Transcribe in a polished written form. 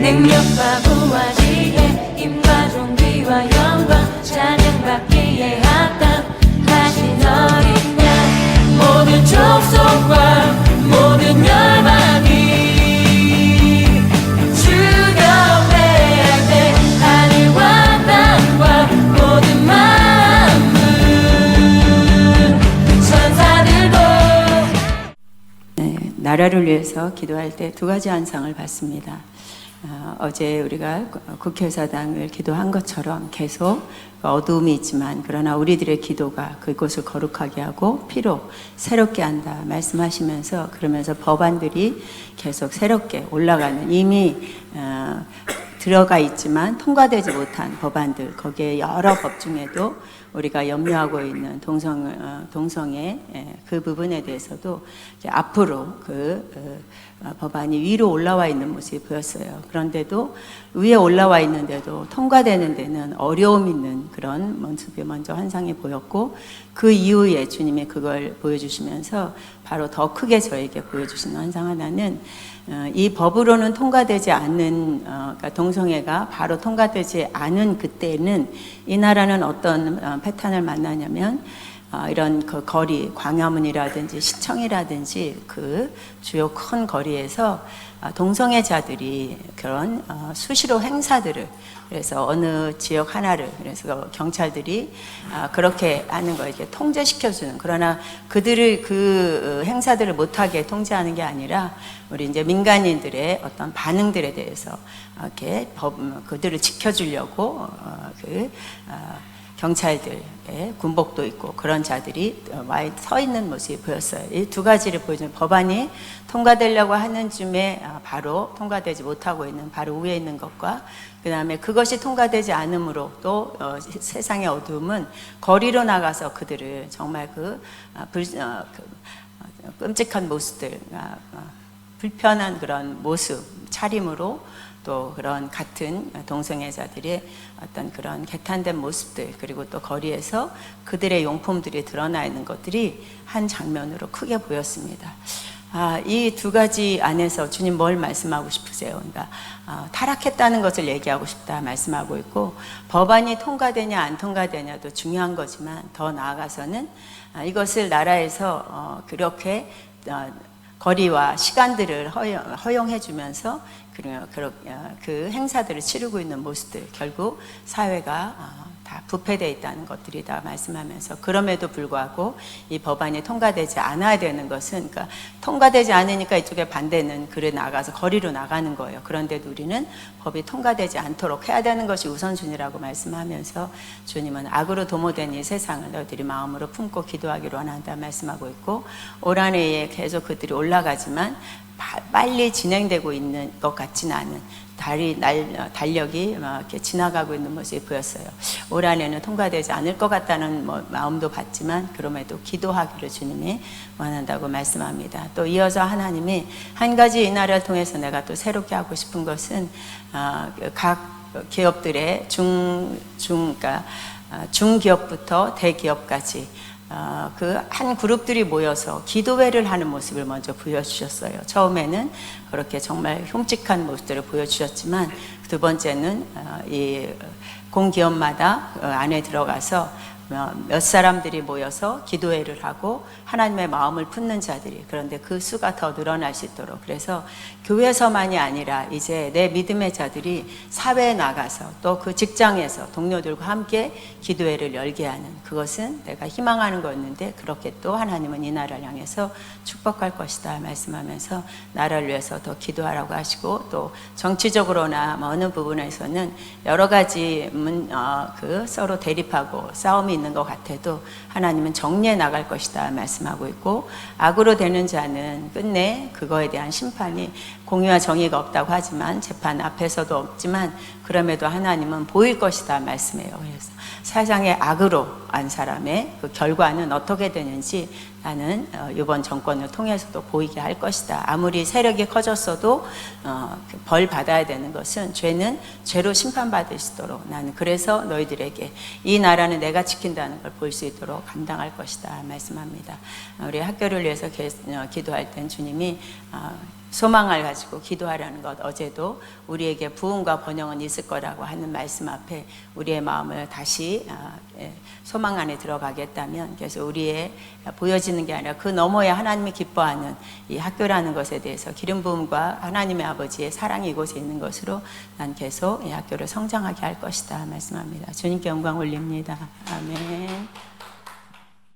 능력과 부와 지혜 힘과 존귀와 영광 찬양받기에 합당하신 어린 양 모든 족속과 모든 열방이 주여 회할 때 하늘과 땅과 모든 만물 천사들도 나라를 위해서 기도할 때 두 가지 환상을 받습니다. 어제 우리가 국회의사당을 기도한 것처럼 계속 어두움이 있지만 그러나 우리들의 기도가 그곳을 거룩하게 하고 피로 새롭게 한다 말씀하시면서 그러면서 법안들이 계속 새롭게 올라가는 이미 들어가 있지만 통과되지 못한 법안들 거기에 여러 법 중에도 우리가 염려하고 있는 동성애 그 부분에 대해서도 이제 앞으로 법안이 위로 올라와 있는 모습이 보였어요. 그런데도 위에 올라와 있는데도 통과되는 데는 어려움 있는 그런 모습이 먼저 환상이 보였고 그 이후에 주님이 그걸 보여주시면서 바로 더 크게 저에게 보여주신 환상 하나는 이 법으로는 통과되지 않는 그러니까 동성애가 바로 통과되지 않은 그때는 이 나라는 어떤 패턴을 만나냐면 이런 그 거리, 광화문이라든지 시청이라든지 그 주요 큰 거리에서 동성애자들이 그런 수시로 행사들을 그래서 어느 지역 하나를 그래서 경찰들이 그렇게 하는 거 이렇게 통제시켜주는 그러나 그들을 그 행사들을 못하게 통제하는 게 아니라 우리 이제 민간인들의 어떤 반응들에 대해서 이렇게 그들을 지켜주려고 경찰들의 군복도 있고 그런 자들이 와 서 있는 모습이 보였어요. 이 두 가지를 보여주는 법안이 통과되려고 하는 쯤에 바로 통과되지 못하고 있는 바로 위에 있는 것과 그 다음에 그것이 통과되지 않으므로 또 세상의 어두움은 거리로 나가서 그들을 정말 끔찍한 모습들, 불편한 그런 모습, 차림으로 또 그런 같은 동성애자들의 어떤 그런 개탄된 모습들 그리고 또 거리에서 그들의 용품들이 드러나 있는 것들이 한 장면으로 크게 보였습니다. 이 두 가지 안에서 주님 뭘 말씀하고 싶으세요? 그러니까 타락했다는 것을 얘기하고 싶다 말씀하고 있고 법안이 통과되냐 안 통과되냐도 중요한 거지만 더 나아가서는 이것을 나라에서 그렇게 거리와 시간들을 허용해 주면서 그 행사들을 치르고 있는 모습들 결국 사회가 다 부패되어 있다는 것들이 다 말씀하면서 그럼에도 불구하고 이 법안이 통과되지 않아야 되는 것은 그러니까 통과되지 않으니까 이쪽에 반대는 그래 나가서 거리로 나가는 거예요. 그런데도 우리는 법이 통과되지 않도록 해야 되는 것이 우선순위라고 말씀하면서 주님은 악으로 도모된 이 세상을 너희들이 마음으로 품고 기도하기로 원한다 말씀하고 있고 올 한 해에 계속 그들이 올라가지만 빨리 진행되고 있는 것 같지는 않은 달력이 막 이렇게 지나가고 있는 모습이 보였어요. 올 한해는 통과되지 않을 것 같다는 마음도 받지만 그럼에도 기도하기를 주님이 원한다고 말씀합니다. 또 이어서 하나님이 한 가지 이 나라를 통해서 내가 또 새롭게 하고 싶은 것은 각 기업들의 그러니까 중기업부터 대기업까지 그 한 그룹들이 모여서 기도회를 하는 모습을 먼저 보여주셨어요. 처음에는 그렇게 정말 흉측한 모습들을 보여주셨지만 두 번째는 이 공기업마다 안에 들어가서 몇 사람들이 모여서 기도회를 하고 하나님의 마음을 품는 자들이 그런데 그 수가 더 늘어날 수 있도록 그래서 교회에서만이 아니라 이제 내 믿음의 자들이 사회에 나가서 또 그 직장에서 동료들과 함께 기도회를 열게 하는 그것은 내가 희망하는 거였는데 그렇게 또 하나님은 이 나라를 향해서 축복할 것이다 말씀하면서 나라를 위해서 더 기도하라고 하시고 또 정치적으로나 어느 부분에서는 여러 가지 서로 대립하고 싸움이 있는 것 같아도 하나님은 정리해 나갈 것이다 말씀하고 있고 악으로 되는 자는 끝내 그거에 대한 심판이 공의와 정의가 없다고 하지만 재판 앞에서도 없지만 그럼에도 하나님은 보일 것이다 말씀해요. 그래서 세상의 악으로 안 사람의 그 결과는 어떻게 되는지 나는 이번 정권을 통해서도 보이게 할 것이다. 아무리 세력이 커졌어도 벌 받아야 되는 것은 죄는 죄로 심판받을 수 있도록 나는 그래서 너희들에게 이 나라는 내가 지킨다는 걸 볼 수 있도록 감당할 것이다 말씀합니다. 우리 학교를 위해서 기도할 땐 주님이 소망을 가지고 기도하라는 것, 어제도 우리에게 부흥과 번영은 있을 거라고 하는 말씀 앞에 우리의 마음을 다시 소망 안에 들어가겠다면, 그래서 우리의 보여지는 게 아니라 그 너머에 하나님이 기뻐하는 이 학교라는 것에 대해서 기름 부음과 하나님의 아버지의 사랑이 이곳에 있는 것으로 난 계속 이 학교를 성장하게 할 것이다 말씀합니다. 주님께 영광 올립니다. 아멘.